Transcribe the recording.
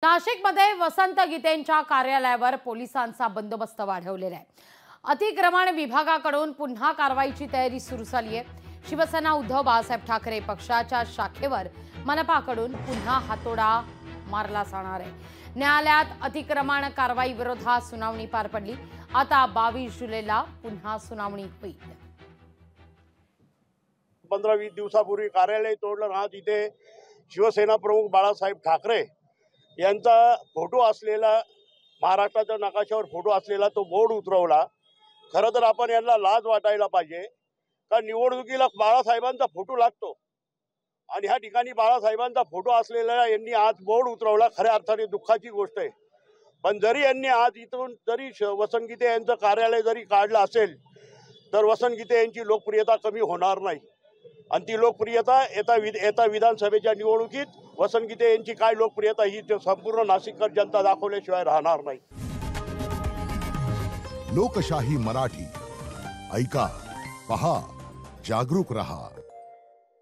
नाशिकमध्ये वसंत गीतेंच्या कार्यालयावर पोलिसांचा बंदोबस्त वाढवलेला आहे। अतिक्रमण विभागाकडून पुन्हा कारवाईची तयारी सुरू झाली आहे। शिवसेना उद्धव बाळासाहेब ठाकरे पक्षाच्या शाखेवर मनपाकडून पुन्हा हातोडा मारला जाणार आहे। न्यायालयात अतिक्रमण कारवाई विरोधात सुनावणी पार पडली। आता 22 जुलैला पुन्हा सुनावणी होईल। 15-20 दिवसापूर्वी कार्यालय तोडलं ना, तिथे शिवसेना प्रमुख बाळासाहेब ठाकरे यांचा फोटो असलेला, महाराष्ट्राच्या नकाशावर फोटो असलेला तो बोर्ड उतरवला। खरं तर आपण यांना लाज वाटायला पाहिजे का निवडणुकीला बाळासाहेबांचा फोटो लागतो आणि ह्या ठिकाणी बाळासाहेबांचा फोटो असलेला यांनी आज बोर्ड उतरवला। खऱ्या अर्थाने दुःखाची गोष्ट आहे। पण जरी यांनी आज इथून जरी वसंत गीते यांचं कार्यालय जरी काढलं असेल तर वसंत गीते यांची लोकप्रियता कमी होणार नाही आणि ती लोकप्रियता येता विधानसभेच्या निवडणुकीत वसंत गीते यांची काय लोकप्रियता ही संपूर्ण नाशिककर जनता दाखवल्याशिवाय राहणार नाही। लोकशाही मराठी ऐका, पहा, जागरूक रहा।